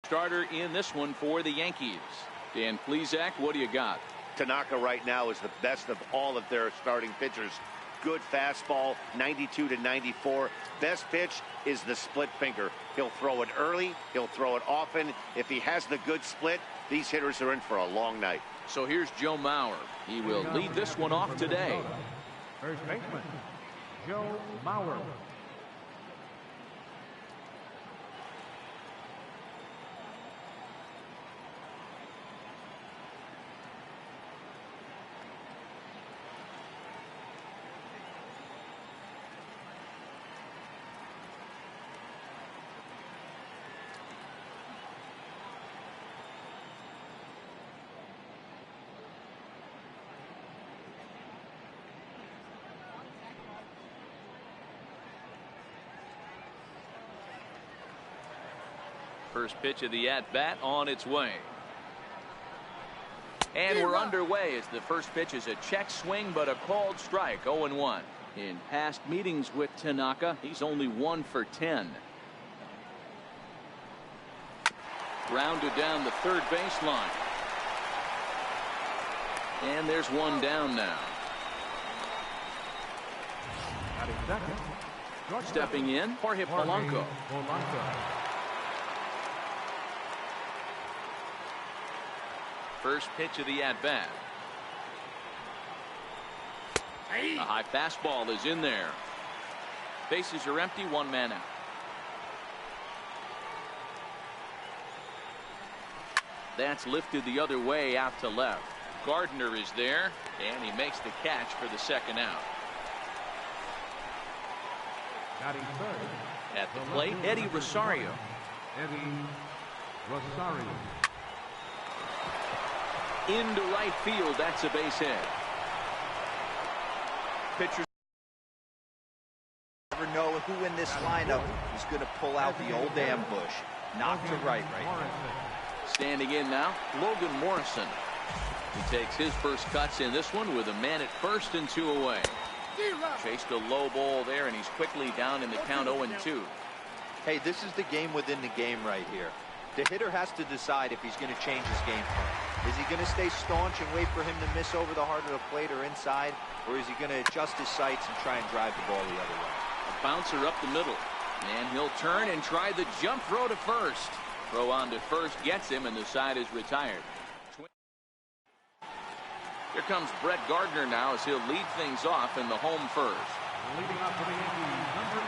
Starter in this one for the Yankees. Dan Plesac, what do you got? Tanaka right now is the best of all of their starting pitchers. Good fastball, 92 to 94. Best pitch is the split finger. He'll throw it early. He'll throw it often. If he has the good split, these hitters are in for a long night. So here's Joe Mauer. He will lead this one off today. First baseman, Joe Mauer. First pitch of the at-bat on its way. And we're underway as the first pitch is a check swing, but a called strike, 0-1. In past meetings with Tanaka, he's only 1 for 10. Grounded down the third baseline. And there's one down now. Stepping in, Jorge Polanco. First pitch of the at-bat. A high fastball is in there. Bases are empty, one man out. That's lifted the other way out to left. Gardner is there, and he makes the catch for the second out. At the plate, Eddie Rosario. Into right field, that's a base hit. Pitchers never know who in this lineup is going to pull out the old ambush. Knocked to right now. Standing in now, Logan Morrison. He takes his first cuts in this one with a man at first and 2 away. Chased a low ball there, and he's quickly down in the count 0-2. Hey, this is the game within the game right here. The hitter has to decide if he's going to change his game plan. Is he going to stay staunch and wait for him to miss over the heart of the plate or inside, or is he going to adjust his sights and try and drive the ball the other way? A bouncer up the middle, and he'll turn and try the jump throw to first. Throw on to first gets him, and the side is retired. Here comes Brett Gardner now as he'll lead things off in the home first.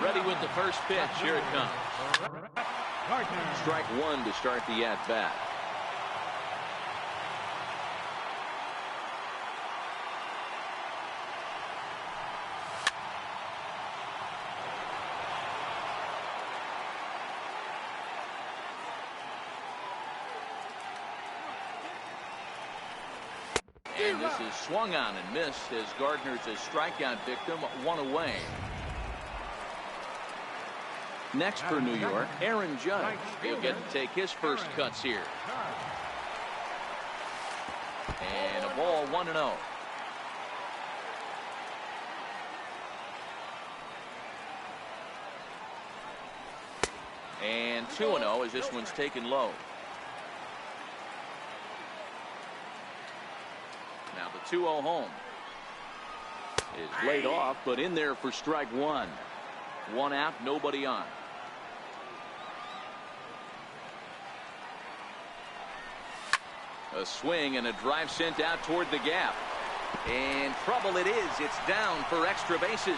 Ready with the first pitch. Here it comes. Strike one to start the at-bat. And this is swung on and missed as Gardner's a strikeout victim, 1 away. Next for New York, Aaron Judge. He'll get to take his first cuts here. And a ball, 1-0. And 2-0 as this one's taken low. Now the 2-0 home is laid off, but in there for strike one. 1 out, nobody on. A swing and a drive sent out toward the gap. And trouble it is. It's down for extra bases.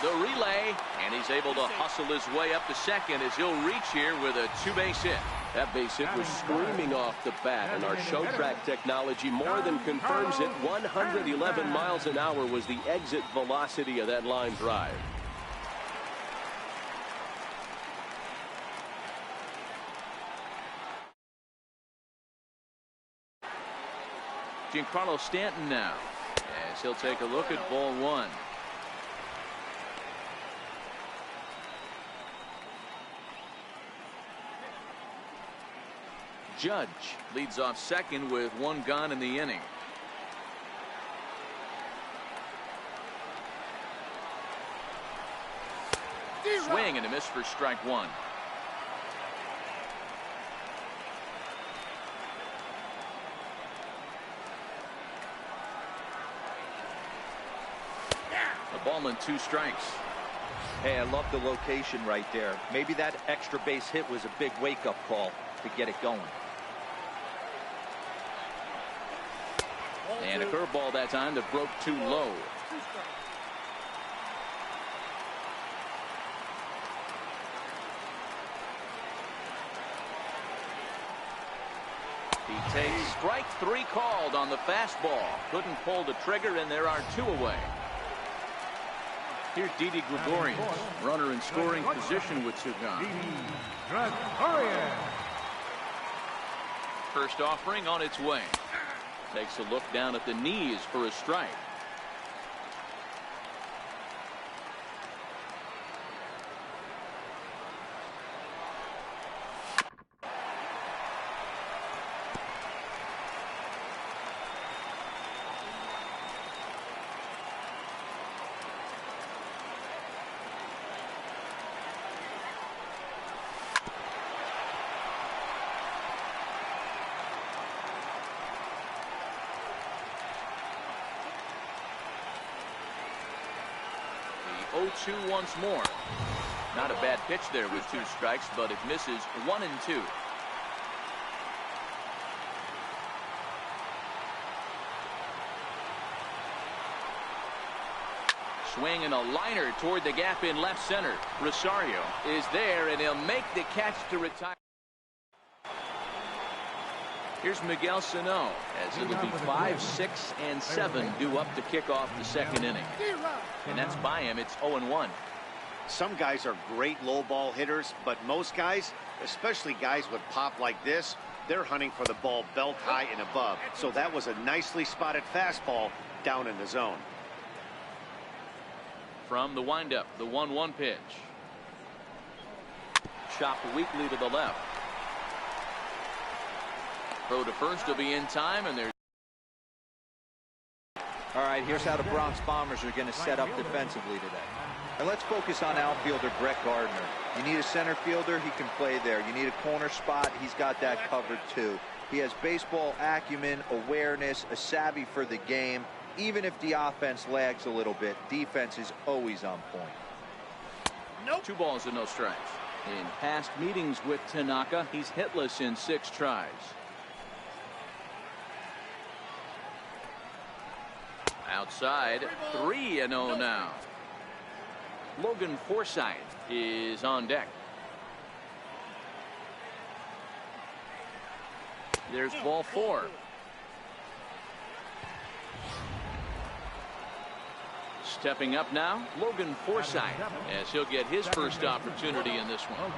The relay, and he's able to hustle his way up to second as he'll reach here with a 2-base hit. That base hit was screaming off the bat, and our show track technology more than confirms it. 111 miles an hour was the exit velocity of that line drive. Giancarlo Stanton now as he'll take a look at ball one. Judge leads off second with 1 gone in the inning. Swing and a miss for strike one. ball and 2 strikes. Hey, I love the location right there. Maybe that extra base hit was a big wake-up call to get it going. And a curveball that time that broke too low. He takes strike 3 called on the fastball. Couldn't pull the trigger, and there are 2 away. Here's Didi Gregorius, runner in scoring position with 2 gone. First offering on its way. Takes a look down at the knees for a strike. The 0-2 once more. Not a bad pitch there with 2 strikes, but it misses 1 and 2. Swing and a liner toward the gap in left center. Rosario is there, and he'll make the catch to retire. Here's Miguel Sano, as it'll be 5, 6, and 7 due up to kick off the 2nd inning. And that's by him. It's 0-1. Some guys are great low ball hitters, but most guys, especially guys with pop like this, they're hunting for the ball belt high and above. So that was a nicely spotted fastball down in the zone. From the windup, the 1-1 pitch. Chopped weakly to the left. Throw to first will be in time, and there's. All right, here's how the Bronx Bombers are going to set up defensively today. And let's focus on outfielder Brett Gardner. You need a center fielder, he can play there. You need a corner spot, he's got that covered too. He has baseball acumen, awareness, a savvy for the game. Even if the offense lags a little bit, defense is always on point. 2 balls and no strikes. In past meetings with Tanaka, he's hitless in 6 tries. Outside, 3-0 now. Logan Forsythe is on deck. There's ball 4. Stepping up now, Logan Forsythe, as he'll get his first opportunity in this one.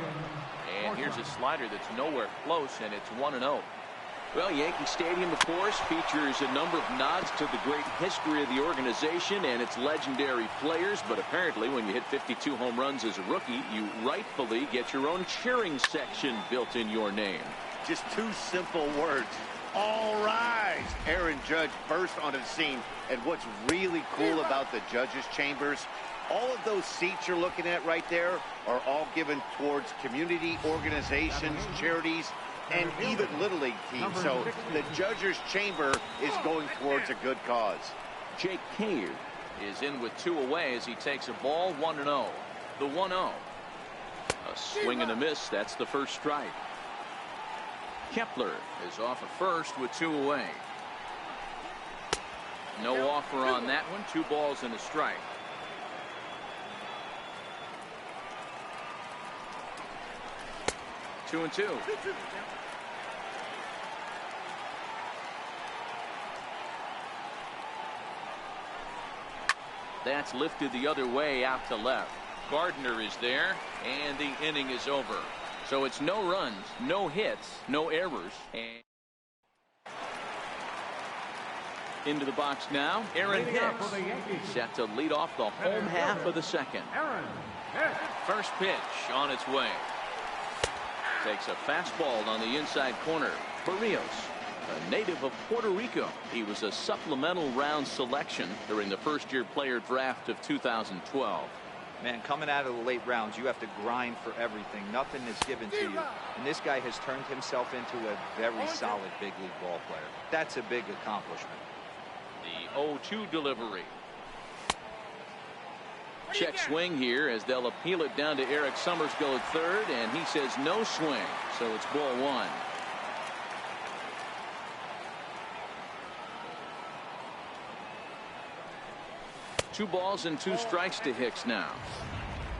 And here's a slider that's nowhere close, and it's 1-0. Well, Yankee Stadium, of course, features a number of nods to the great history of the organization and its legendary players. But apparently, when you hit 52 home runs as a rookie, you rightfully get your own cheering section built in your name. Just 2 simple words. All rise. Aaron Judge burst onto the scene. And what's really cool about the judges' chambers, all of those seats you're looking at right there are all given towards community organizations, charities, and even Little League teams. So the judges' chamber is going towards a good cause. Jake Cave is in with 2 away as he takes a ball. 1-0. The 1-0. A swing and a miss. That's the first strike. Kepler is off at first with 2 away. No offer on that one. 2 balls and a strike. Two and 2. That's lifted the other way out to left. Gardner is there, and the inning is over. So it's no runs, no hits, no errors. And into the box now, Aaron Hicks, set to lead off the home half of the 2nd. First pitch on its way. Takes a fastball on the inside corner. Barrios, a native of Puerto Rico. He was a supplemental round selection during the first-year player draft of 2012. Man, coming out of the late rounds, you have to grind for everything. Nothing is given to you. And this guy has turned himself into a very solid big league ball player. That's a big accomplishment. The 0-2 delivery. Check swing here as they'll appeal it down to Eric Summersgill at third, and he says no swing, so it's ball one. Two balls and two strikes to Hicks now.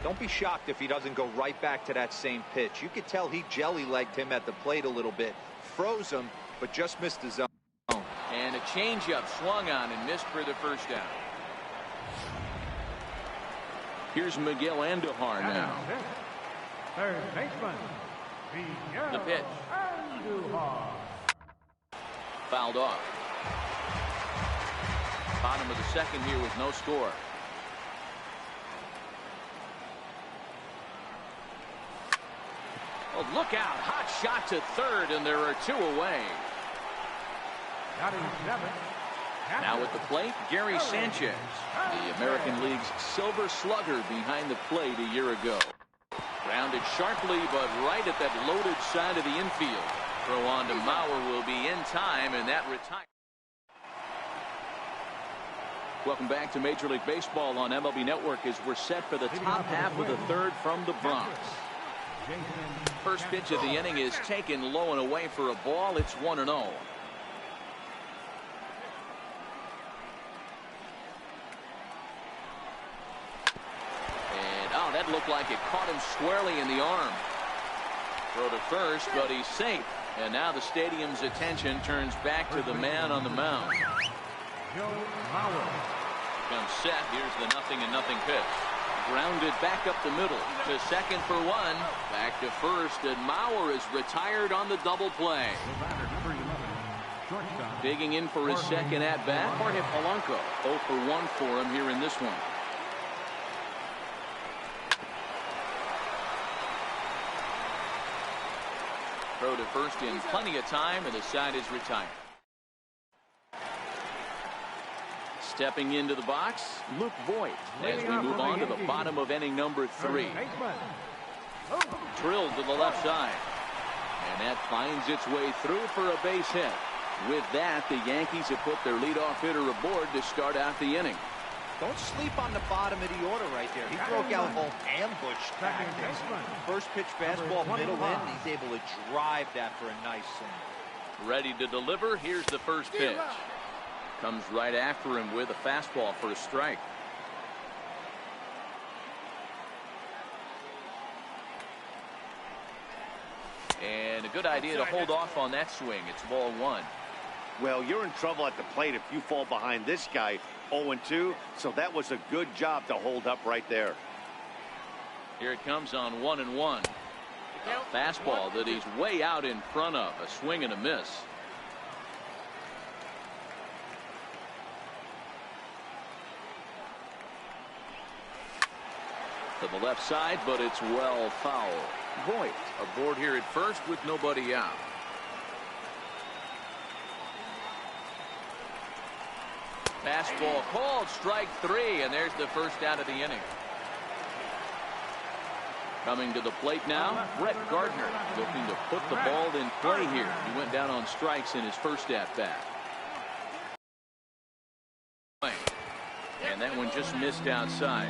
Don't be shocked if he doesn't go right back to that same pitch. You could tell he jelly-legged him at the plate a little bit, froze him, but just missed the zone. And a changeup swung on and missed for the first down. Here's Miguel Andujar now. Third baseman, Miguel The pitch. Andujar. Fouled off. Bottom of the second here with no score. Oh, look out. Hot shot to third, and there are two away. Batting seventh, Now at the plate, Gary Sanchez, the American League's silver slugger behind the plate a year ago. Grounded sharply, but right at that loaded side of the infield. Throw on to Mauer will be in time, and that retires. Welcome back to Major League Baseball on MLB Network as we're set for the top half of the third from the Bronx. First pitch of the inning is taken low and away for a ball. It's 1-0. And oh, that looked like it caught him squarely in the arm. Throw to first, but he's safe. And now the stadium's attention turns back to the man on the mound. Comes set. Here's the 0-0 pitch. Grounded back up the middle to second for one. Back to first, and Mauer is retired on the double play. Digging in for his second at bat, Jorge Polanco. 0 for 1 for him here in this one. Throw to first in plenty of time, and the side is retired. Stepping into the box, Luke Voigt, as we move on to the bottom of inning number 3. Drilled to the left side. And that finds its way through for a base hit. With that, the Yankees have put their leadoff hitter aboard to start out the inning. Don't sleep on the bottom of the order right there. He broke out whole ambush tactics. First pitch fastball middle in. He's able to drive that for a nice single. Ready to deliver. Here's the first pitch. Comes right after him with a fastball for a strike. And a good idea to hold off on that swing. It's ball one. Well, you're in trouble at the plate if you fall behind this guy 0-2, so that was a good job to hold up right there. Here it comes on 1-1. A fastball that he's way out in front of. A swing and a miss. To the left side, but it's well foul. Voigt aboard here at first with nobody out. Fastball called, strike 3, and there's the first out of the inning. Coming to the plate now, Brett Gardner looking to put the ball in play here. He went down on strikes in his first at-bat. And that one just missed outside.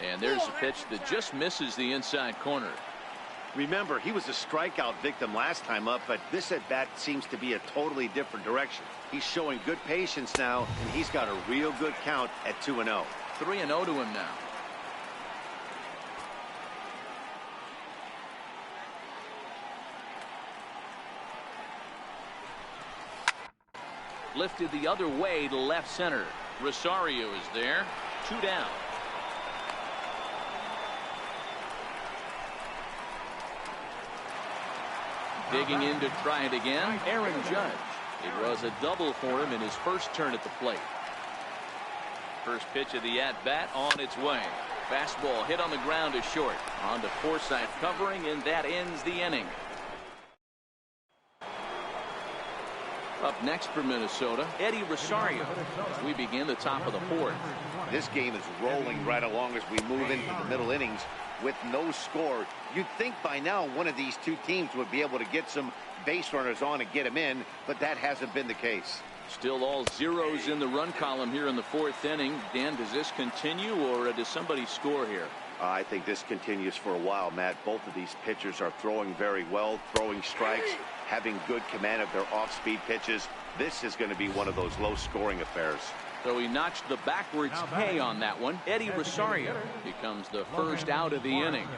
And there's a pitch that just misses the inside corner. Remember, he was a strikeout victim last time up, but this at-bat seems to be a totally different direction. He's showing good patience now, and he's got a real good count at 2-0. 3-0 to him now. Lifted the other way to left center. Rosario is there. 2 down. Digging in to try it again, Aaron Judge. It was a double for him in his first turn at the plate. First pitch of the at-bat on its way. Fastball hit on the ground is short. On to Forsythe covering, and that ends the inning. Up next for Minnesota, Eddie Rosario, as we begin the top of the fourth. This game is rolling right along as we move into the middle innings. with no score. You'd think by now one of these two teams would be able to get some base runners on and get them in, but that hasn't been the case. Still all zeros in the run column here in the fourth inning. Dan, does this continue, or does somebody score here? I think this continues for a while, Matt. Both of these pitchers are throwing very well, throwing strikes, having good command of their off-speed pitches. This is going to be one of those low-scoring affairs. So he notched the backwards K on that one. Eddie Rosario becomes the first out of the inning.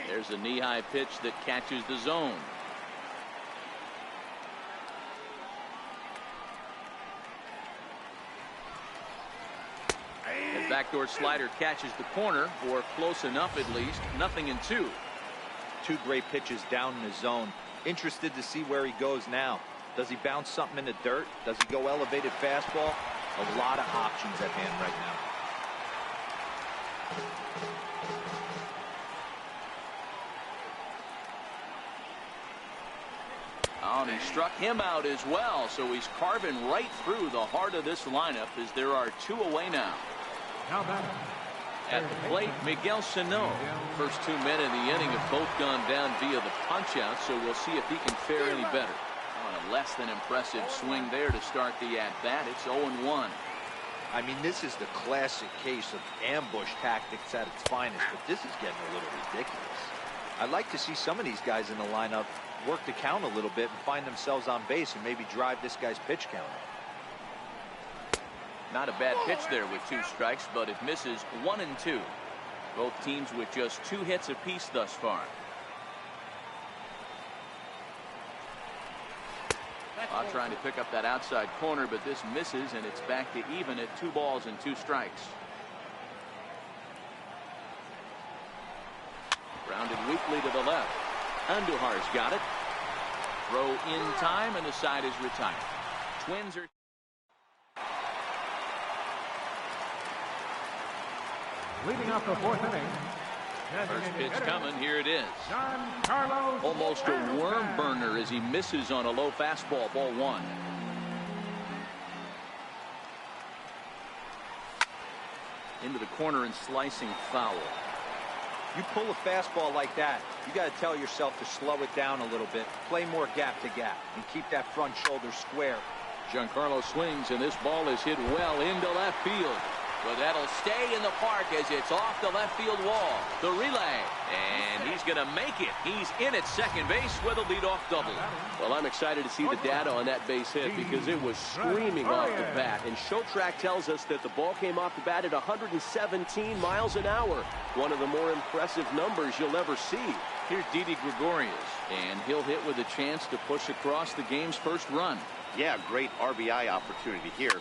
There's a knee-high pitch that catches the zone. And backdoor slider catches the corner, or close enough at least. 0-2. Two great pitches down in the zone. Interested to see where he goes now. Does he bounce something in the dirt? Does he go elevated fastball? A lot of options at hand right now. Oh, and he struck him out as well, so he's carving right through the heart of this lineup as there are two away now. At the plate, Miguel Sano. First 2 men in the inning have both gone down via the punch-out, so we'll see if he can fare any better. On a less than impressive swing there to start the at-bat. It's 0-1. I mean, this is the classic case of ambush tactics at its finest, but this is getting a little ridiculous. I'd like to see some of these guys in the lineup work the count a little bit and find themselves on base and maybe drive this guy's pitch count. Not a bad pitch there with 2 strikes, but it misses 1-2. Both teams with just 2 hits apiece thus far. Trying to pick up that outside corner, but this misses, and it's back to even at 2 balls and 2 strikes. Grounded weakly to the left. Andujar's got it. Throw in time, and the side is retired. Twins are. Leading off the fourth inning. First pitch coming. Here it is. Carlos. Almost a worm burner as he misses on a low fastball. Ball 1. Into the corner and slicing foul. You pull a fastball like that, you got to tell yourself to slow it down a little bit, play more gap to gap, and keep that front shoulder square. Giancarlo swings, and this ball is hit well into left field. But that'll stay in the park as it's off the left field wall. The relay, and he's going to make it. He's in at second base with a leadoff double. Well, I'm excited to see the data on that base hit because it was screaming off the bat. And ShowTrack tells us that the ball came off the bat at 117 miles an hour. One of the more impressive numbers you'll ever see. Here's Didi Gregorius, and he'll hit with a chance to push across the game's first run. Yeah, great RBI opportunity here.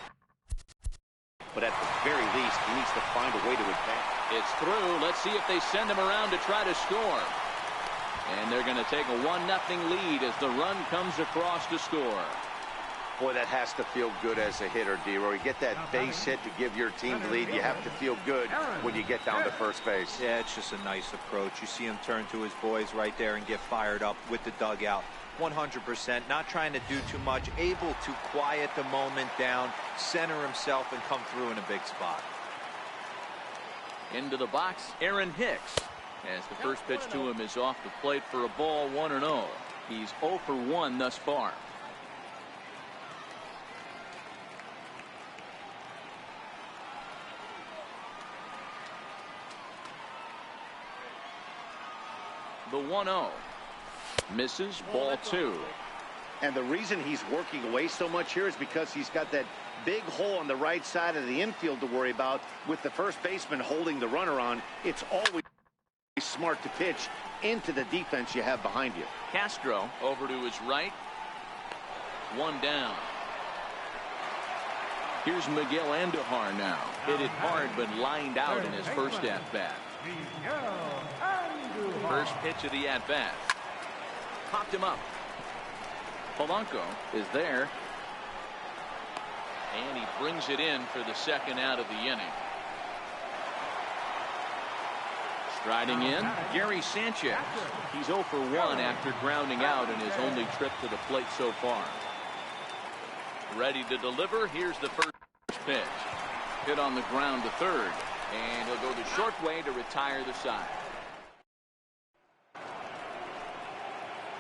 But at the very least, he needs to find a way to advance. It's through. Let's see if they send him around to try to score. And they're going to take a 1-0 lead as the run comes across to score. Boy, that has to feel good as a hitter, D-Roy. Get that base hit to give your team the lead. You have to feel good when you get down to first base. Yeah, it's just a nice approach. You see him turn to his boys right there and get fired up with the dugout. 100%, not trying to do too much, able to quiet the moment down, center himself, and come through in a big spot. Into the box, Aaron Hicks, as the first pitch to him is off the plate for a ball, 1-0. He's 0 for 1 thus far. The 1-0. Misses, ball 2. And the reason he's working away so much here is because he's got that big hole on the right side of the infield to worry about. With the first baseman holding the runner on, it's always smart to pitch into the defense you have behind you. Castro over to his right. 1 down. Here's Miguel Andujar now. Hit it hard but lined out in his first at-bat. First pitch of the at-bat. Popped him up. Polanco is there. And he brings it in for the second out of the inning. Striding in, Gary Sanchez. He's 0 for 1 after grounding out in his only trip to the plate so far. Ready to deliver. Here's the first pitch. Hit on the ground to third. And he'll go the short way to retire the side.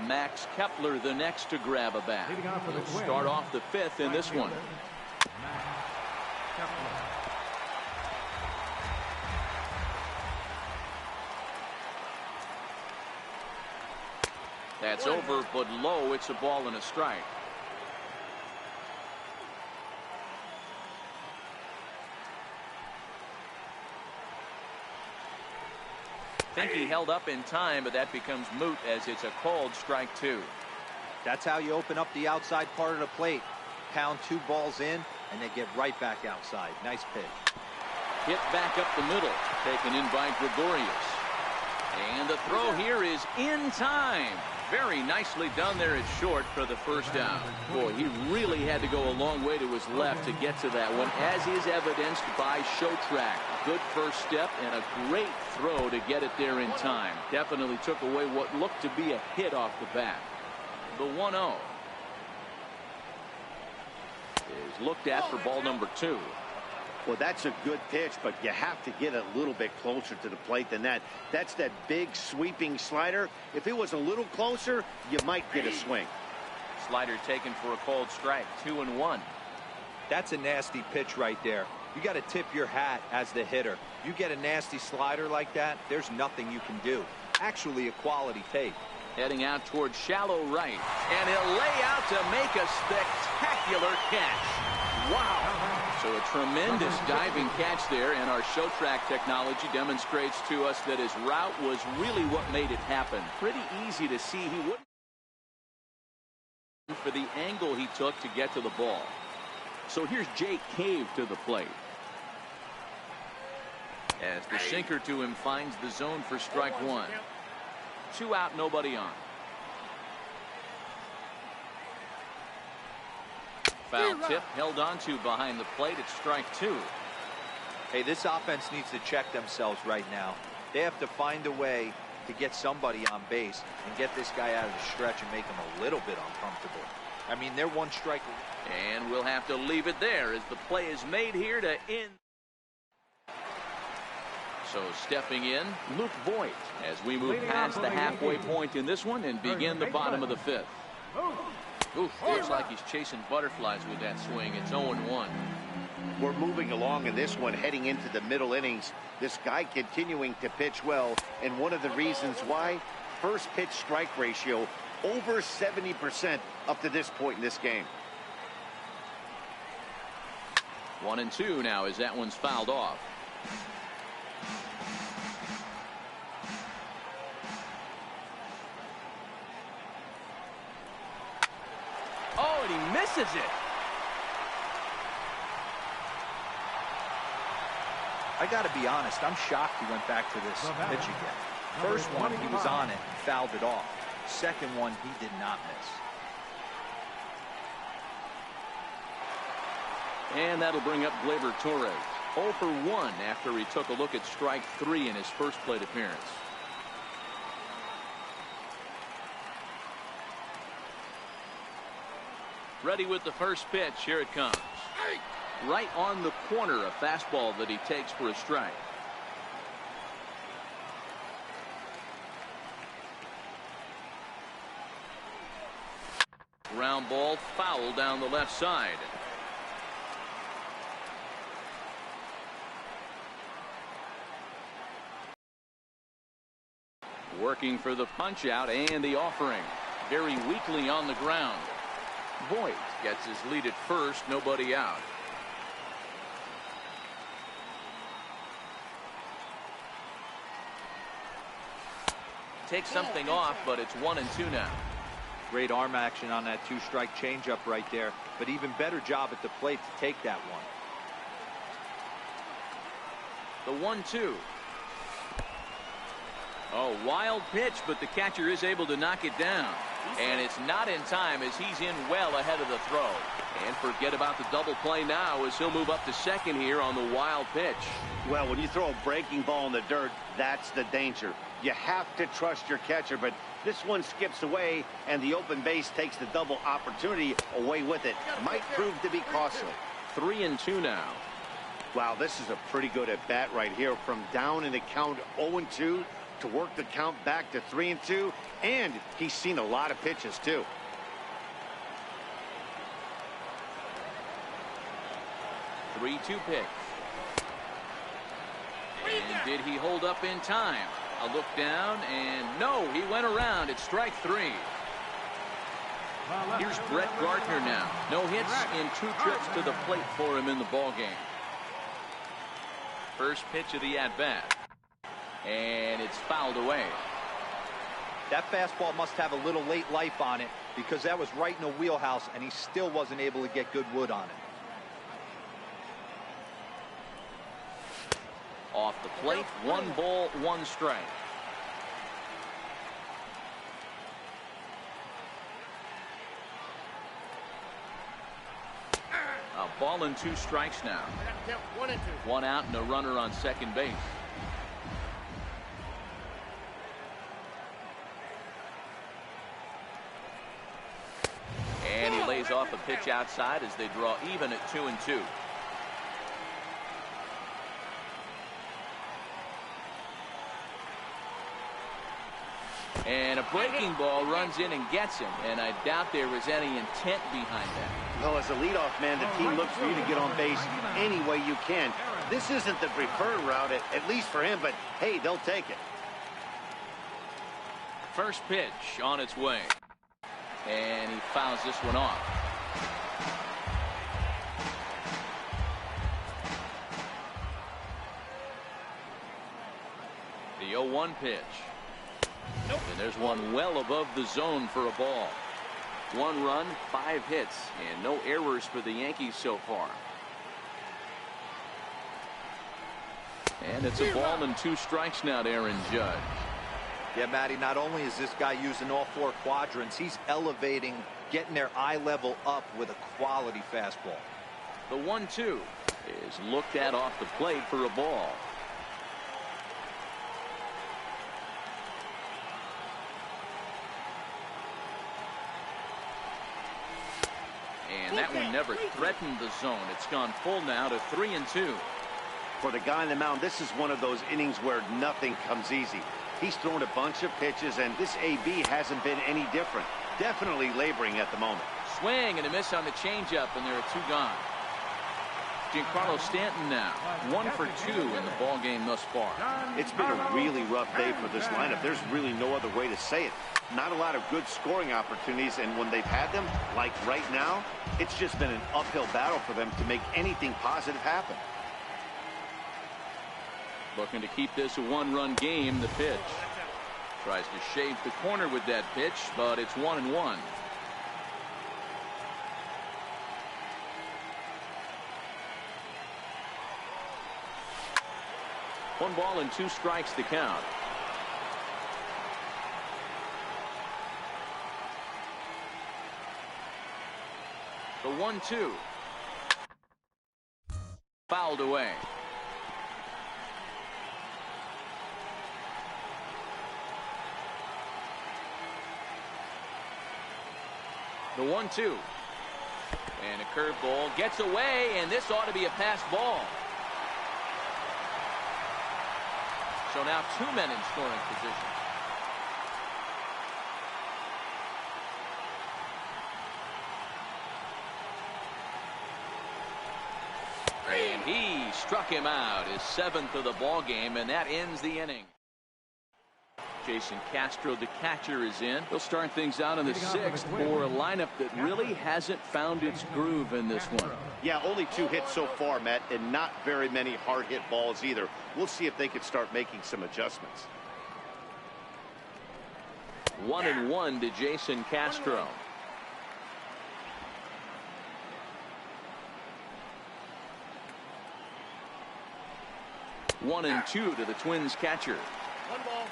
Max Kepler the next to grab a bat. He'll start off the fifth in this one. That's over, but low. It's a ball and a strike. I think he held up in time, but that becomes moot as it's a called strike two. That's how you open up the outside part of the plate. Pound 2 balls in, and they get right back outside. Nice pitch. Hit back up the middle, taken in by Gregorius. And the throw here is in time. Very nicely done there at short for the first out. Boy, he really had to go a long way to his left to get to that one, as is evidenced by Showtrack. Good first step and a great throw to get it there in time. Definitely took away what looked to be a hit off the bat. The 1-0 is looked at for ball number 2. Well, that's a good pitch, but you have to get a little bit closer to the plate than that. That's that big sweeping slider. If it was a little closer, you might get a swing. Slider taken for a called strike. 2-1. That's a nasty pitch right there. You got to tip your hat as the hitter. You get a nasty slider like that, there's nothing you can do. Actually, a quality take. Heading out towards shallow right, and he'll lay out to make a spectacular catch. Wow. So a tremendous diving catch there, and our Showtrack technology demonstrates to us that his route was really what made it happen. Pretty easy to see he wouldn't for the angle he took to get to the ball. So here's Jake Cave to the plate. As the sinker to him finds the zone for strike one. 2 out, nobody on. Foul tip held onto behind the plate at strike 2. Hey, this offense needs to check themselves right now. They have to find a way to get somebody on base and get this guy out of the stretch and make him a little bit uncomfortable. I mean, they're 1 strike. And we'll have to leave it there as the play is made here to end. So stepping in, Luke Voigt, as we move past the halfway point in this one and begin the bottom of the 5th. Ooh, looks like he's chasing butterflies with that swing. It's 0-1. We're moving along in this one, heading into the middle innings. This guy continuing to pitch well, and one of the reasons why, first pitch strike ratio over 70% up to this point in this game. 1-2 now as that one's fouled off. Oh, and he misses it. I got to be honest, I'm shocked he went back to this pitch again. First one, he was on it, fouled it off. Second one, he did not miss. And that'll bring up Gleyber Torres. 0 for 1 after he took a look at strike 3 in his first plate appearance. Ready with the first pitch. Here it comes. Right on the corner, a fastball that he takes for a strike. Ground ball foul down the left side. Working for the punch out and the offering. Very weakly on the ground. Voigt gets his lead at first, nobody out. Takes something off, but it's 1-2 now. Great arm action on that 2-strike changeup right there, but even better job at the plate to take that one. The 1-2. Oh, wild pitch, but the catcher is able to knock it down. And it's not in time as he's in well ahead of the throw. And forget about the double play now as he'll move up to second here on the wild pitch. Well, when you throw a breaking ball in the dirt, that's the danger. You have to trust your catcher, but this one skips away, and the open base takes the double opportunity away with it. Might prove to be costly. 3-2 now. Wow, this is a pretty good at-bat right here. From down in the count 0-2 to work the count back to 3-2. And he's seen a lot of pitches, too. Three-two pitch. And did he hold up in time? A look down, and no, he went around. It's strike three. Here's Brett Gardner now. No hits in 2 trips to the plate for him in the ballgame. First pitch of the at-bat. And it's fouled away. That fastball must have a little late life on it because that was right in the wheelhouse, and he still wasn't able to get good wood on it. Off the plate, 1 ball, 1 strike. A ball and 2 strikes now. 1 out and a runner on second base. And he lays off a pitch outside as they draw even at 2-2. And a breaking ball runs in and gets him, and I doubt there was any intent behind that. Well, as a leadoff man, the team looks for you to get on base any way you can. This isn't the preferred route, at least for him, but hey, they'll take it. First pitch on its way. And he fouls this one off. The 0-1 pitch. Nope. And there's one well above the zone for a ball. 1 run, 5 hits, and no errors for the Yankees so far. And it's a ball and 2 strikes now to Aaron Judge. Yeah, Matty, not only is this guy using all 4 quadrants, he's elevating, getting their eye level up with a quality fastball. The 1-2 is looked at off the plate for a ball. And that one never threatened the zone. It's gone full now to 3-2. For the guy on the mound, this is one of those innings where nothing comes easy. He's thrown a bunch of pitches, and this AB hasn't been any different. Definitely laboring at the moment. Swing and a miss on the changeup, and there are 2 gone. Giancarlo Stanton now, 1 for 2 in the ballgame thus far. It's been a really rough day for this lineup. There's really no other way to say it. Not a lot of good scoring opportunities, and when they've had them, like right now, it's just been an uphill battle for them to make anything positive happen. Looking to keep this a 1-run game. The pitch. Tries to shave the corner with that pitch, but it's 1-1. One ball and 2 strikes to count. The 1-2. Fouled away. The 1-2. And a curveball gets away, and this ought to be a pass ball. So now 2 men in scoring position. And he struck him out, his 7th of the ball game, and that ends the inning. Jason Castro, the catcher, is in. He'll start things out in the 6th for a lineup that really hasn't found its groove in this one. Yeah, only 2 hits so far, Matt, and not very many hard hit balls either. We'll see if they can start making some adjustments. 1-1 to Jason Castro. One and 2 to the Twins catcher. 1 ball,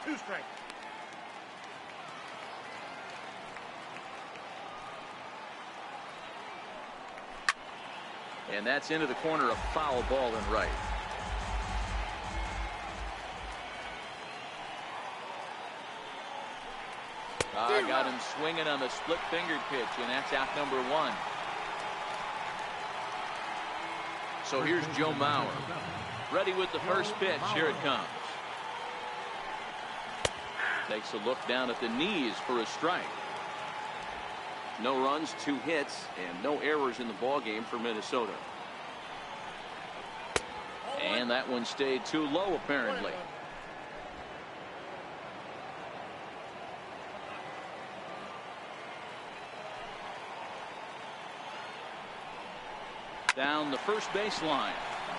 2 strikes. And that's into the corner, a foul ball in right. Got him swinging on the split fingered pitch, and that's out number 1. So here's Joe Mauer. Ready with the first pitch. Here it comes. Takes a look down at the knees for a strike. No runs, 2 hits, and no errors in the ball game for Minnesota. And that one stayed too low, apparently. Down the first baseline,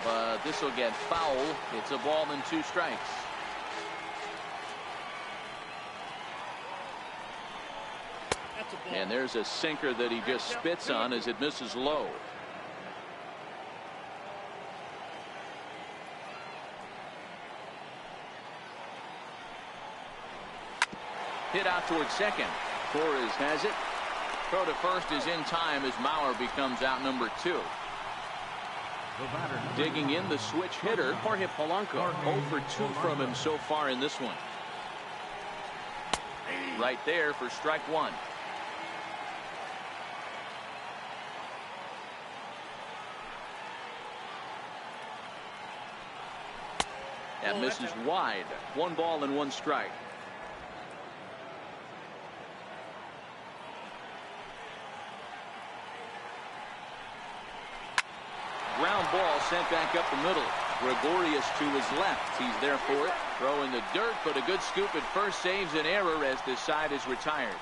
but this will get foul. It's a ball and 2 strikes. And there's a sinker that he just spits on as it misses low. Hit out towards second. Torres has it. Throw to first is in time as Mauer becomes out number 2. Digging in the switch hitter, Jorge Polanco. 0 for 2 from him so far in this one. Right there for strike 1. That misses wide. 1 ball and 1 strike. Ground ball sent back up the middle. Gregorius to his left. He's there for it. Throw in the dirt, but a good scoop at first saves an error as this side is retired.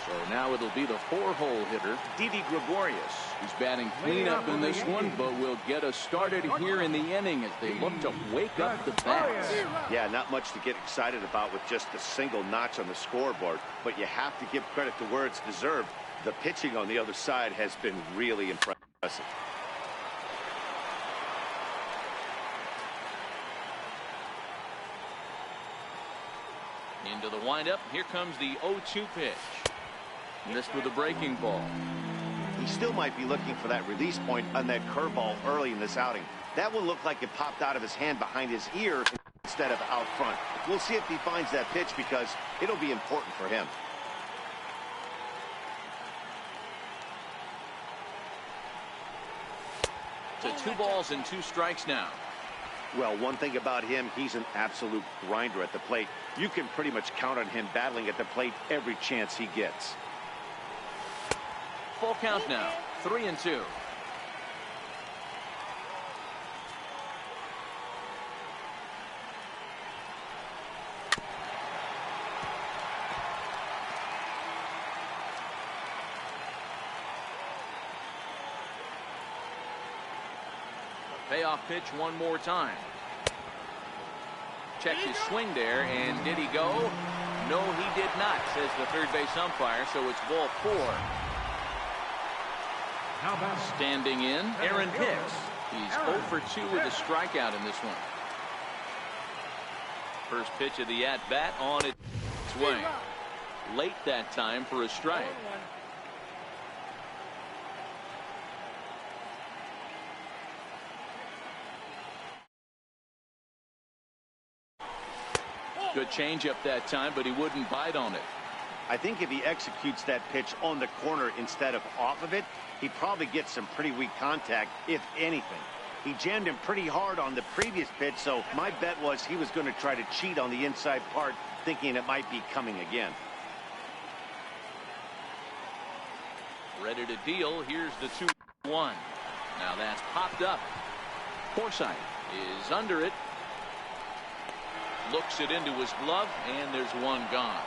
So now it'll be the 4-hole hitter, Didi Gregorius. He's batting cleanup in this one, but will get us started here in the inning as they look to wake up the bats. Yeah, not much to get excited about with just a single notch on the scoreboard, but you have to give credit to where it's deserved. The pitching on the other side has been really impressive. Into the windup. Here comes the 0-2 pitch. Missed with a breaking ball. He still might be looking for that release point on that curveball early in this outing. That one looked like it popped out of his hand behind his ear instead of out front. We'll see if he finds that pitch because it'll be important for him. To 2 balls and 2 strikes now. Well, one thing about him, he's an absolute grinder at the plate. You can pretty much count on him battling at the plate every chance he gets. Full count now. 3-2. Payoff pitch one more time. Check his swing there, and did he go? No, he did not, says the third base umpire, so it's ball 4. Standing in, Aaron Hicks. He's 0 for 2 with a strikeout in this one. First pitch of the at-bat on its way. Late that time for a strike. Good changeup that time, but he wouldn't bite on it. I think if he executes that pitch on the corner instead of off of it, he probably gets some pretty weak contact, if anything. He jammed him pretty hard on the previous pitch, so my bet was he was going to try to cheat on the inside part, thinking it might be coming again. Ready to deal. Here's the 2-1. Now that's popped up. Forsythe is under it. Looks it into his glove, and there's one gone.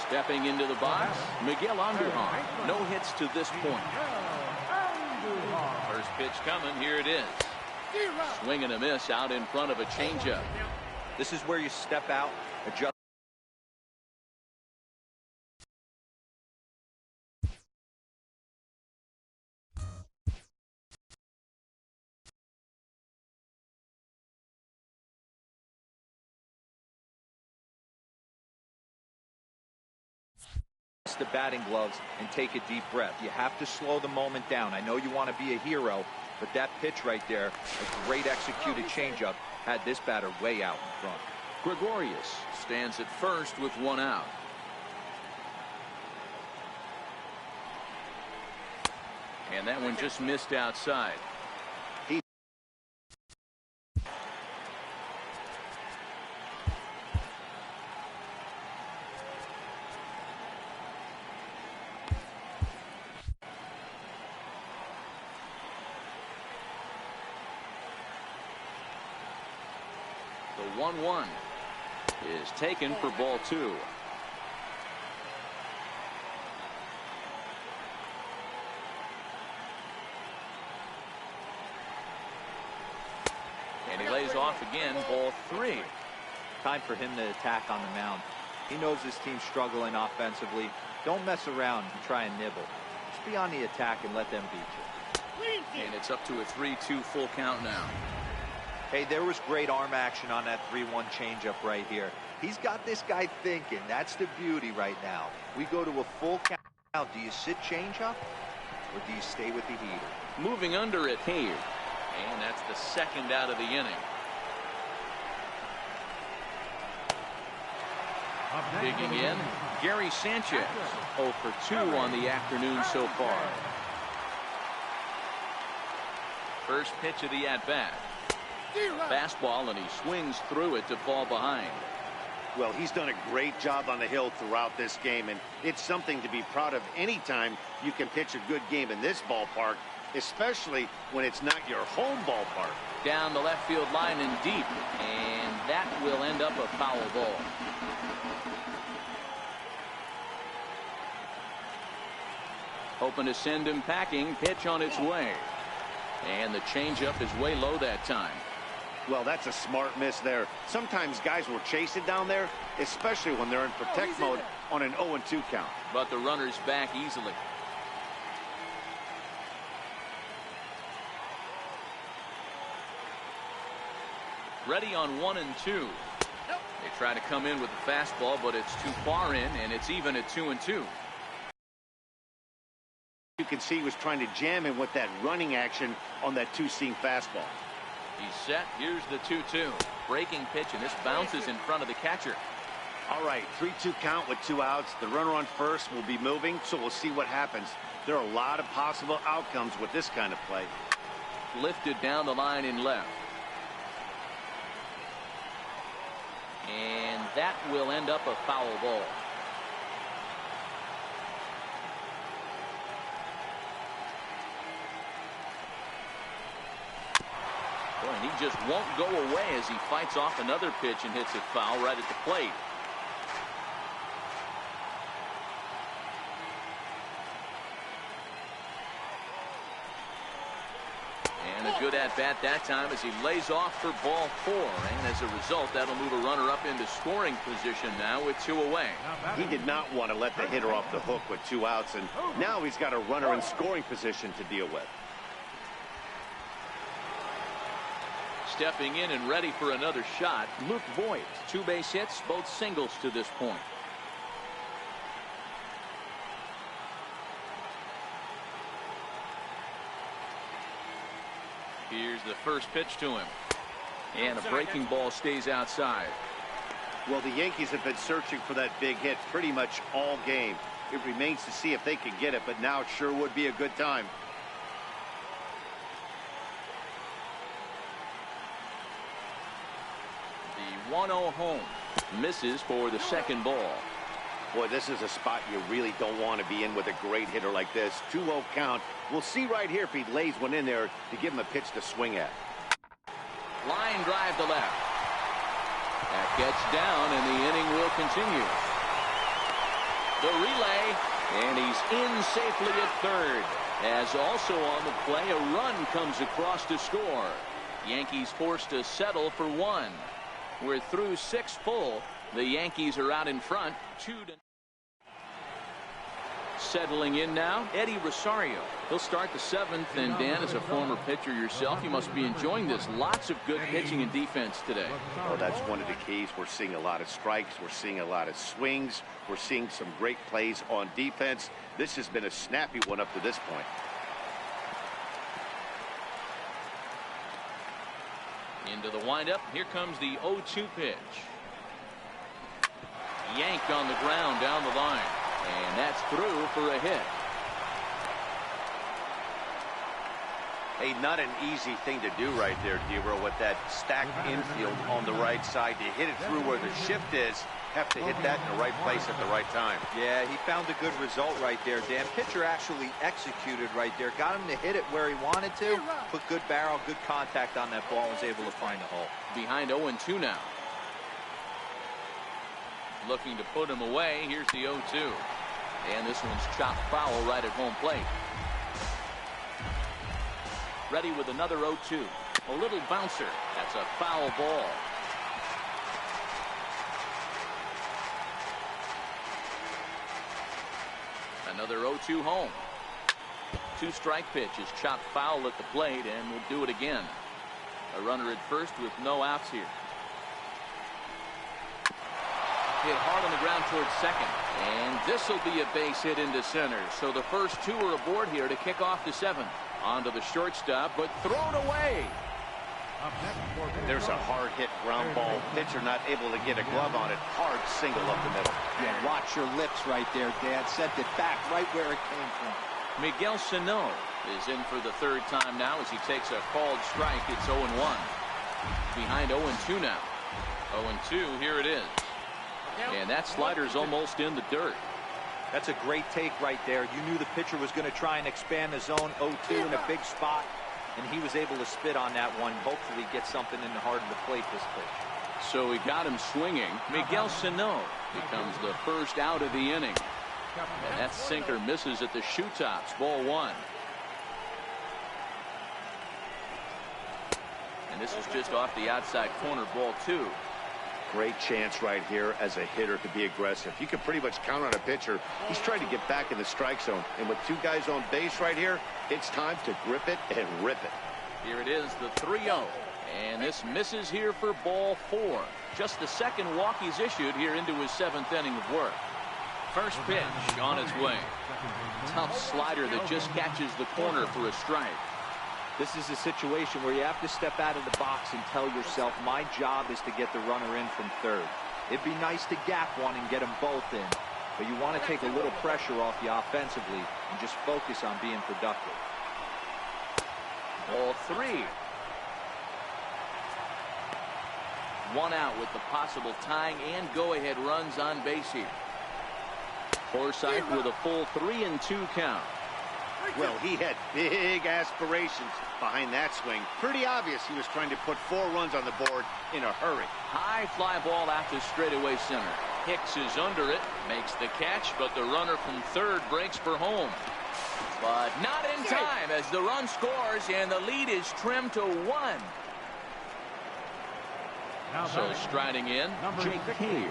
Stepping into the box, Miguel Andujar. No hits to this point. First pitch coming. Here it is. Swing and a miss out in front of a changeup. This is where you step out, adjust. The batting gloves and take a deep breath. You have to slow the moment down. I know you want to be a hero, but that pitch right there, a great executed changeup, had this batter way out in front. Gregorius stands at first with one out. And that one just missed outside. The 1-1 is taken for ball 2. And he lays off again, ball 3. Time for him to attack on the mound. He knows his team's struggling offensively. Don't mess around and try and nibble. Just be on the attack and let them beat you. And it's up to a 3-2 full count now. Hey, there was great arm action on that 3-1 changeup right here. He's got this guy thinking. That's the beauty right now. We go to a full count. Do you sit changeup or do you stay with the heater? Moving under it here. And that's the second out of the inning. Digging in, Gary Sanchez. 0 for 2 on the afternoon so far. First pitch of the at-bat. Fastball, and he swings through it to fall behind. Well, he's done a great job on the hill throughout this game, and it's something to be proud of anytime you can pitch a good game in this ballpark, especially when it's not your home ballpark. Down the left field line and deep, and that will end up a foul ball. Hoping to send him packing. Pitch on its way. And the changeup is way low that time. Well, that's a smart miss there. Sometimes guys will chase it down there, especially when they're in protect mode on an 0-2 count. But the runner's back easily. Ready on 1 and 2. They try to come in with the fastball, but it's too far in, and it's even at 2 and 2. You can see he was trying to jam him with that running action on that two-seam fastball. He's set. Here's the 2-2. Breaking pitch, and this bounces in front of the catcher. All right, 3-2 count with 2 outs. The runner on first will be moving, so we'll see what happens. There are a lot of possible outcomes with this kind of play. Lifted down the line in left. And that will end up a foul ball. Boy, and he just won't go away as he fights off another pitch and hits it foul right at the plate. And a good at-bat that time as he lays off for ball 4. And as a result, that'll move a runner up into scoring position now with 2 away. He did not want to let the hitter off the hook with 2 outs, and now he's got a runner in scoring position to deal with. Stepping in and ready for another shot, Luke Voigt. 2 base hits, both singles to this point. Here's the first pitch to him. And a breaking ball stays outside. Well, the Yankees have been searching for that big hit pretty much all game. It remains to see if they can get it, but now it sure would be a good time. The 1-0 home. Misses for the second ball. Boy, this is a spot you really don't want to be in with a great hitter like this. 2-0 count. We'll see right here if he lays one in there to give him a pitch to swing at. Line drive to left. That gets down, and the inning will continue. The relay, and he's in safely at third. As also on the play, a run comes across to score. Yankees forced to settle for 1. We're through 6 full. The Yankees are out in front, 2-0. Settling in now, Eddie Rosario. He'll start the 7th, and Dan, as a former pitcher yourself, you must be enjoying this. Lots of good pitching and defense today. Oh, that's one of the keys. We're seeing a lot of strikes. We're seeing a lot of swings. We're seeing some great plays on defense. This has been a snappy one up to this point. Into the windup. Here comes the 0-2 pitch. Yanked on the ground down the line. And that's through for a hit. Hey, not an easy thing to do right there, Debro, with that stacked infield on the right side. To hit it through where the shift is, have to hit that in the right place at the right time. Yeah, he found a good result right there, Dan. Pitcher actually executed right there. Got him to hit it where he wanted to. Put good barrel, good contact on that ball, and was able to find a hole. Behind 0-2 now. Looking to put him away. Here's the 0-2. And this one's chopped foul right at home plate. Ready with another 0-2. A little bouncer. That's a foul ball. Another 0-2 home. 2-strike pitch is chopped foul at the plate, and we'll do it again. A runner at first with no outs here. Hit hard on the ground towards second. And this will be a base hit into center. So the first two are aboard here to kick off the seventh. Onto the shortstop, but thrown away. There's a hard hit ground ball. Pitcher not able to get a glove on it. Hard single up the middle. Yeah, watch your lips right there, Dan. Sent it back right where it came from. Miguel Sano is in for the third time now as he takes a called strike. It's 0-1. Behind 0-2 now. 0-2, here it is. And that slider's almost in the dirt. That's a great take right there. You knew the pitcher was going to try and expand the zone. 0-2 in a big spot, and he was able to spit on that one. Hopefully get something in the heart of the plate this pitch. So he got him swinging. Miguel Sano becomes the first out of the inning. And that sinker misses at the shoe tops. Ball one. And this is just off the outside corner. Ball two. Great chance right here as a hitter to be aggressive. You can pretty much count on a pitcher. He's trying to get back in the strike zone. And with two guys on base right here, it's time to grip it and rip it. Here it is, the 3-0. And this misses here for ball four. Just the second walk he's issued here into his seventh inning of work. First pitch on its way. Tough slider that just catches the corner for a strike. This is a situation where you have to step out of the box and tell yourself, my job is to get the runner in from third. It'd be nice to gap one and get them both in, but you want to take a little pressure off you offensively and just focus on being productive. Ball three. One out with the possible tying and go-ahead runs on base here. Forsythe with a full 3-2 count. Well, he had big aspirations behind that swing. Pretty obvious he was trying to put 4 runs on the board in a hurry. High fly ball out to straightaway center. Hicks is under it, makes the catch, but the runner from third breaks for home. But not in time as the run scores and the lead is trimmed to 1. So striding in, Jake Cave,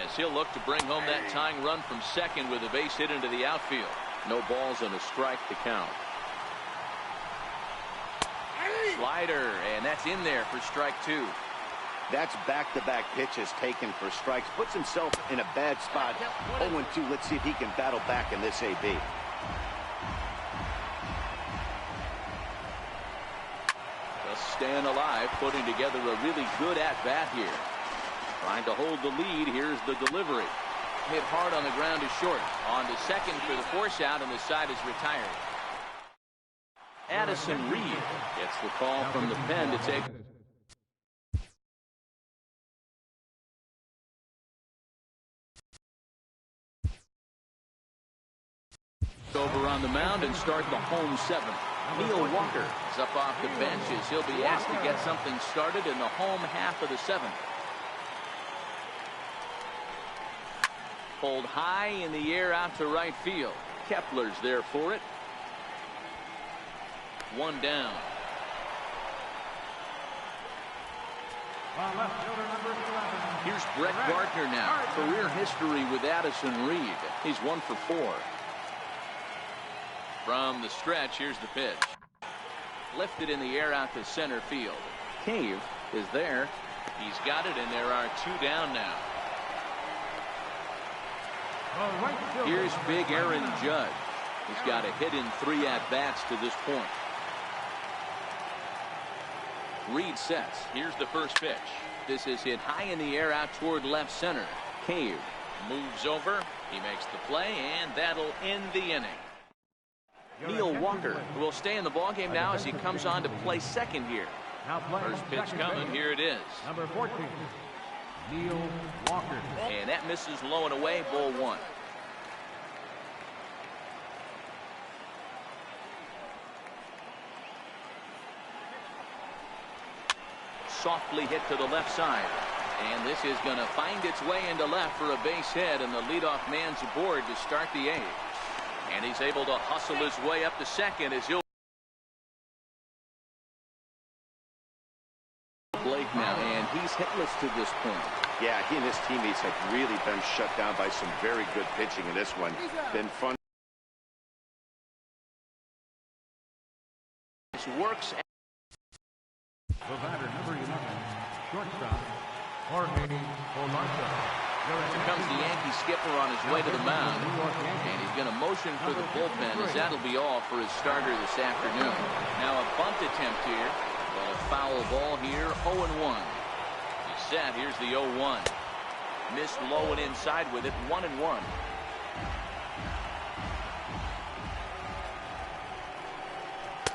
as he'll look to bring home that tying run from second with a base hit into the outfield. No balls and a strike to count. Slider, and that's in there for strike two. That's back-to-back pitches taken for strikes. Puts himself in a bad spot. 0-2. Let's see if he can battle back in this AB. Just staying alive, putting together a really good at-bat here. Trying to hold the lead. Here's the delivery. Hit hard on the ground to short. On to second for the force out, and the side is retired. Addison Reed gets the call from the pen to take. Over on the mound and start the home seventh. Neil Walker is up off the bench as he'll be asked to get something started in the home half of the seventh. Pulled high in the air out to right field. Kepler's there for it. One down. Here's Brett Gardner now. Career history with Addison Reed. He's 1 for 4. From the stretch, here's the pitch. Lifted in the air out to center field. Cave is there. He's got it, and there are 2 down now. Here's big Aaron Judge. He's got a hit in 3 at-bats to this point. Reed sets. Here's the first pitch. This is hit high in the air out toward left center. Cave moves over. He makes the play, and that'll end the inning. Neil Walker, who will stay in the ballgame now as he comes on to play second here. First pitch coming. Here it is. Number 14, Neil Walker. And that misses low and away, ball one. Softly hit to the left side. And this is going to find its way into left for a base hit, and the leadoff man's aboard to start the eighth. And he's able to hustle his way up to second as he'll Blake now, and he's hitless to this point. Yeah, he and his teammates have really been shut down by some very good pitching in this one. Been fun. This works. The batter, number 11, shortstop, Jorge Polanco. Here comes the Yankee skipper on his way to the mound, and he's going to motion for the bullpen as that'll be all for his starter this afternoon. Now a bunt attempt here. Well, a foul ball here, 0-1. He's set. Here's the 0-1. Missed low and inside with it, 1-1.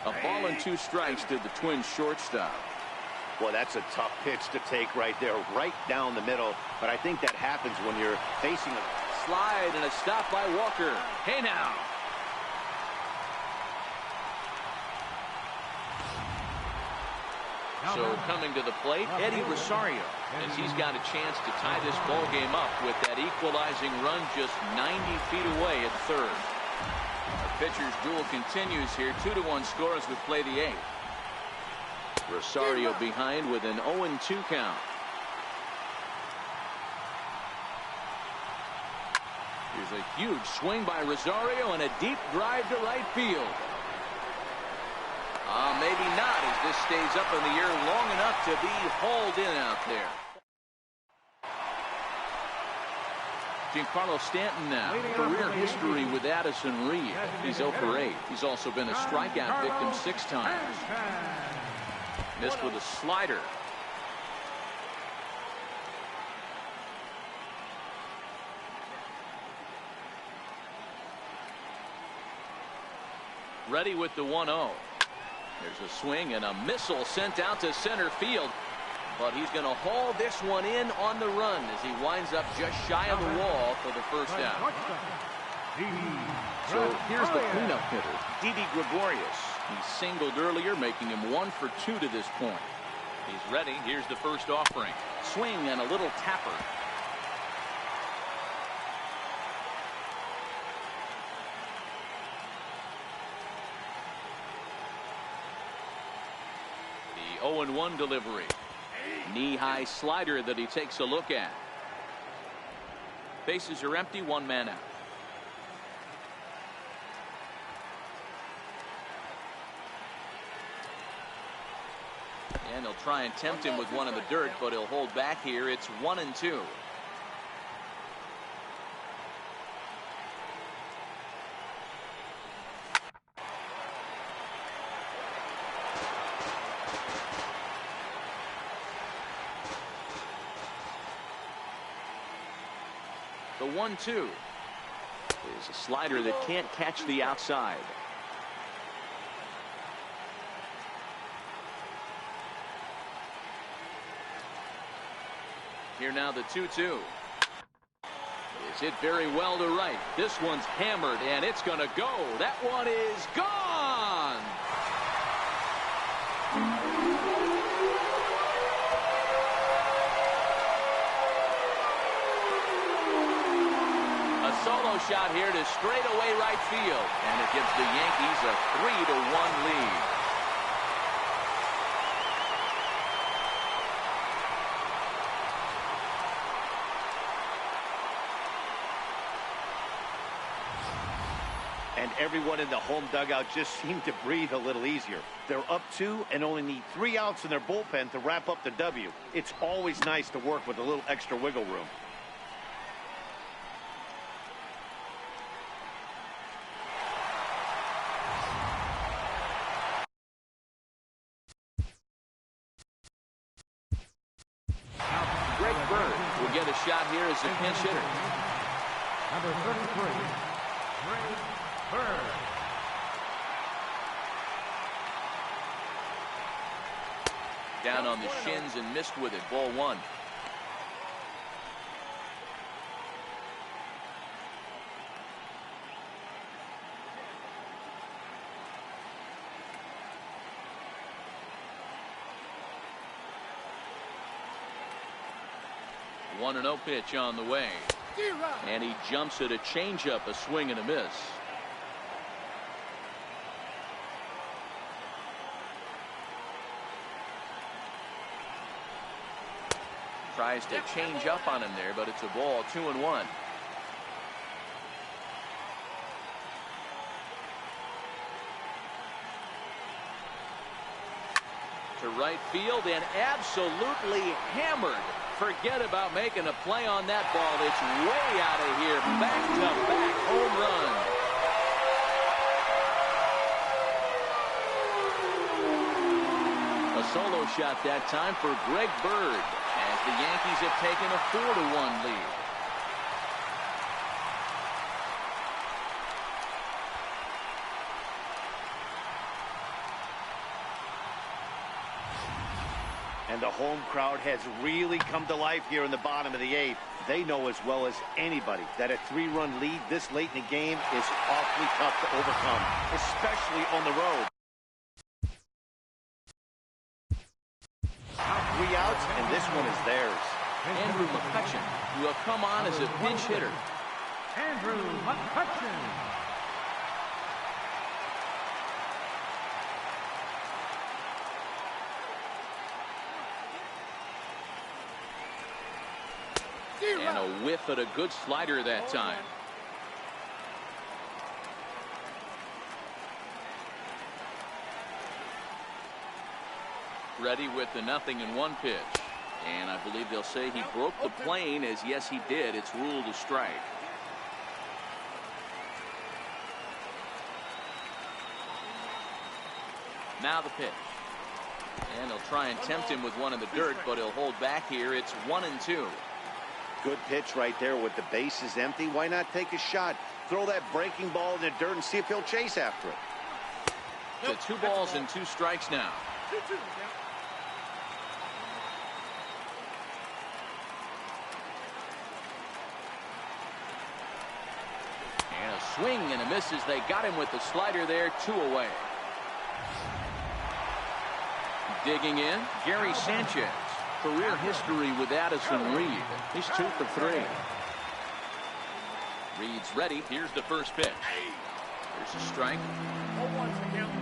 A ball and 2 strikes to the Twins shortstop. Well, that's a tough pitch to take right there, right down the middle. But I think that happens when you're facing a Slide and a stop by Walker. Hey now. So coming to the plate, Eddie Rosario, as he's got a chance to tie this ball game up with that equalizing run just 90 feet away at third. The pitcher's duel continues here. 2-1 score as we play the eighth. Rosario behind with an 0-2 count. Here's a huge swing by Rosario and a deep drive to right field. Maybe not, as this stays up in the air long enough to be hauled in out there. Giancarlo Stanton now. Career history with Addison Reed. He's 0 for 8. He's also been a strikeout victim 6 times. Missed with a slider. Ready with the 1-0. There's a swing and a missile sent out to center field. But he's going to haul this one in on the run as he winds up just shy of the wall for the first out. So here's the cleanup hitter, Didi Gregorius. He singled earlier, making him 1 for 2 to this point. He's ready. Here's the first offering. Swing and a little tapper. The 0-1 delivery. Knee-high slider that he takes a look at. Bases are empty, 1 man out. And he'll try and tempt him with one in the dirt, but he'll hold back here. It's 1-2. The 1-2 is a slider that can't catch the outside. Here now the 2-2. Is hit very well to right. This one's hammered and it's going to go. That one is gone. A solo shot here to straightaway right field, and it gives the Yankees a 3-1 lead. And everyone in the home dugout just seemed to breathe a little easier. They're up 2 and only need 3 outs in their bullpen to wrap up the W. It's always nice to work with a little extra wiggle room. Greg Bird will get a shot here as a pinch hitter. Number 33, Greg Bird. Down on the shins and missed with it. Ball one. One and 0 pitch on the way. And he jumps at a changeup, a swing and a miss. Tries to change up on him there, but it's a ball. 2-1. To right field and absolutely hammered. Forget about making a play on that ball. It's way out of here. Back-to-back home run. A solo shot that time for Greg Bird as the Yankees have taken a 4-1 lead. And the home crowd has really come to life here in the bottom of the 8th. They know as well as anybody that a 3-run lead this late in the game is awfully tough to overcome, especially on the road. 3 outs, and this one is theirs. Andrew McCutchen will come on as a pinch hitter. Andrew McCutchen. And a whiff at a good slider that time. Ready with the 0-1 pitch. And I believe they'll say he broke the plane, as yes he did. It's ruled a strike. Now the pitch. And they'll try and tempt him with one in the dirt, but he'll hold back here. It's 1-2. Good pitch right there with the bases empty. Why not take a shot? Throw that breaking ball in the dirt and see if he'll chase after it. So 2 balls and 2 strikes now. 2-2. And a swing and a miss as they got him with the slider there. 2 away. Digging in, Gary Sanchez. Career history with Addison Reed. He's 2 for 3. Reed's ready. Here's the first pitch. There's a strike. 0-1 to count.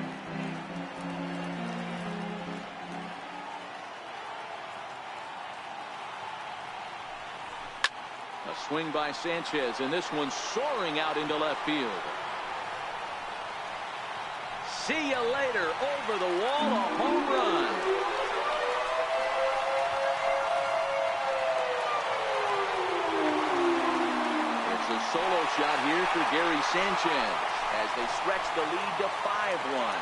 A swing by Sanchez, and this one's soaring out into left field. See you later. Over the wall, a home run. A solo shot here for Gary Sanchez as they stretch the lead to 5-1.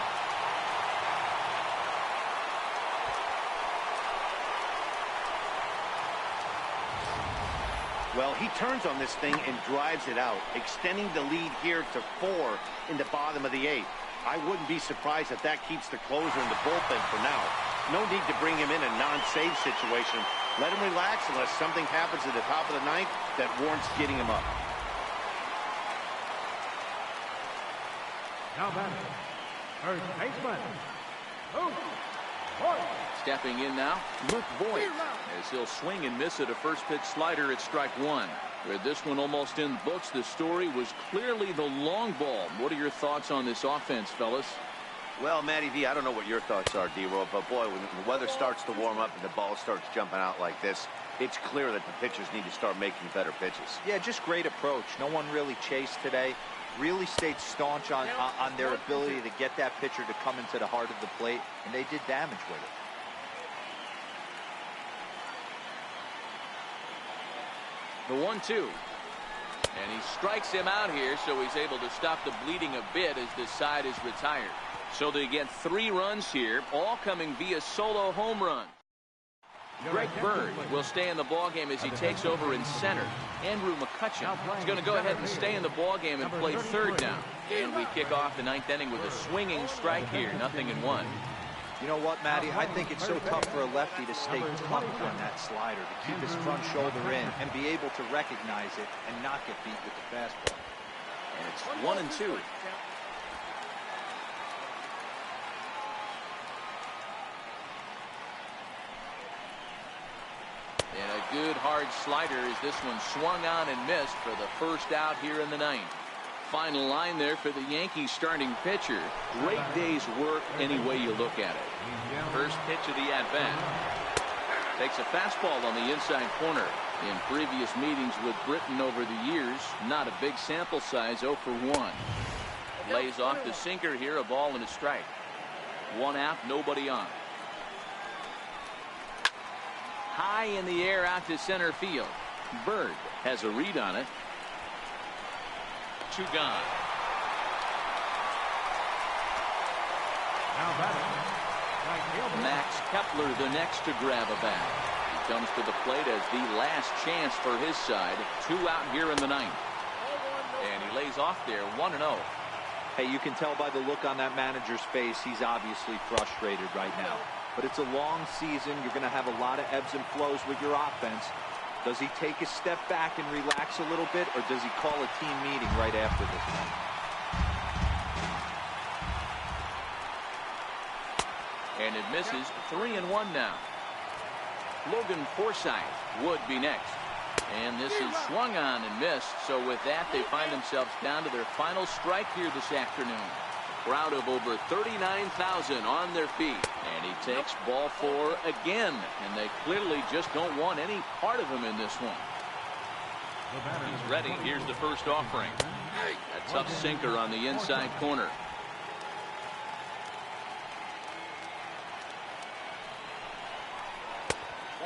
Well, he turns on this thing and drives it out, extending the lead here to 4 in the bottom of the 8th. I wouldn't be surprised if that keeps the closer in the bullpen for now. No need to bring him in a non-save situation. Let him relax unless something happens at the top of the 9th that warrants getting him up. Now batting, first baseman, Luke Voigt. Stepping in now, Luke Voigt, as he'll swing and miss at a first pitch slider at strike 1. With this one almost in the books, the story was clearly the long ball. What are your thoughts on this offense, fellas? Well, Matty V, I don't know what your thoughts are, D-Roll, but boy, when the weather starts to warm up and the ball starts jumping out like this, it's clear that the pitchers need to start making better pitches. Yeah, just great approach. No one really chased today. Really stayed staunch on their ability to get that pitcher to come into the heart of the plate, and they did damage with it. The 1-2. And he strikes him out here, so he's able to stop the bleeding a bit as this side is retired. So they get 3 runs here, all coming via solo home run. Greg Bird will stay in the ballgame as he takes over in center. Andrew McCutchen is going to go ahead and stay in the ballgame and play third now. And we kick off the 9th inning with a swinging strike here, 0-1. You know what, Matty? I think it's so tough for a lefty to stay tucked on that slider, to keep his front shoulder in and be able to recognize it and not get beat with the fastball. And it's 1-2. And a good hard slider as this one swung on and missed for the first out here in the ninth. Final line there for the Yankees starting pitcher. Great day's work any way you look at it. First pitch of the at-bat. Takes a fastball on the inside corner. In previous meetings with Britton over the years, not a big sample size, 0 for 1. Lays off the sinker here, a ball and a strike. One out, nobody on. High in the air out to center field. Bird has a read on it. 2 gone. Now batting, right fielder. Max Kepler the next to grab a bat. He comes to the plate as the last chance for his side. 2 out here in the ninth. And he lays off there, 1-0. Hey, you can tell by the look on that manager's face, he's obviously frustrated right now. But it's a long season. You're going to have a lot of ebbs and flows with your offense. Does he take a step back and relax a little bit, or does he call a team meeting right after this one? And it misses. 3-1 now. Logan Forsythe would be next. And this is swung on and missed. So with that, they find themselves down to their final strike here this afternoon. Crowd of over 39,000 on their feet. And he takes ball 4 again. And they clearly just don't want any part of him in this one. He's ready. Here's the first offering. A tough sinker on the inside corner.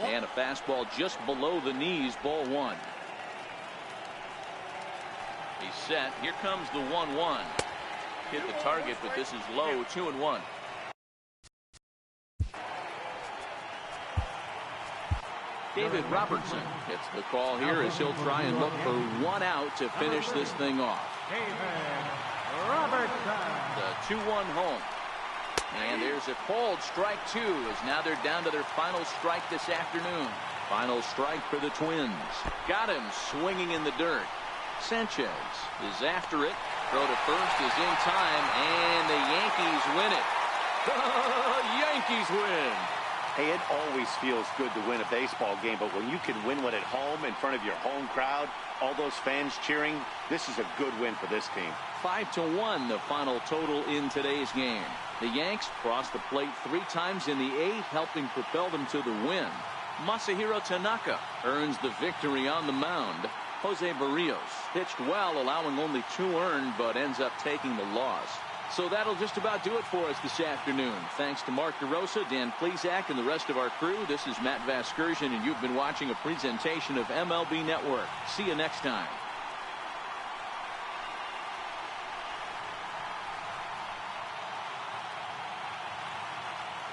And a fastball just below the knees, ball 1. He's set. Here comes the 1-1. Hit the target, but this is low, 2-1. David Robertson gets the call here as he'll try and look for 1 out to finish this thing off. David Robertson. The 2-1 home. And there's a called strike 2 as now they're down to their final strike this afternoon. Final strike for the Twins. Got him swinging in the dirt. Sanchez is after it. Throw to first is in time, and the Yankees win it. The Yankees win. Hey, it always feels good to win a baseball game, but when you can win one at home in front of your home crowd, all those fans cheering, this is a good win for this team. 5-1 the final total in today's game. The Yanks crossed the plate 3 times in the 8th, helping propel them to the win. Masahiro Tanaka earns the victory on the mound. Jose Barrios pitched well, allowing only 2 earned, but ends up taking the loss. So that'll just about do it for us this afternoon. Thanks to Mark DeRosa, Dan Plesac, and the rest of our crew. This is Matt Vasgersian, and you've been watching a presentation of MLB Network. See you next time.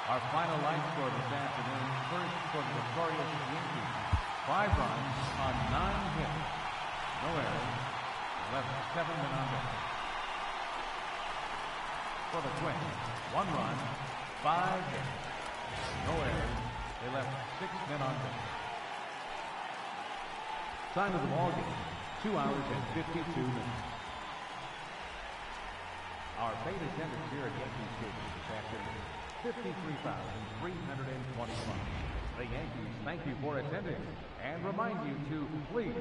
Our final line score this afternoon. First for the victorious Yankees. 5 runs on 9 hits. No errors. Left 7 men on base. For the Twins, 1 run, 5 hits. No errors. They left 6 men on base. Time of the ball game, 2 hours and 52 minutes. Our paid attendance here at Yankee Stadium this afternoon, 53,325. The Yankees thank you for attending and remind you to please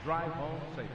drive home safely.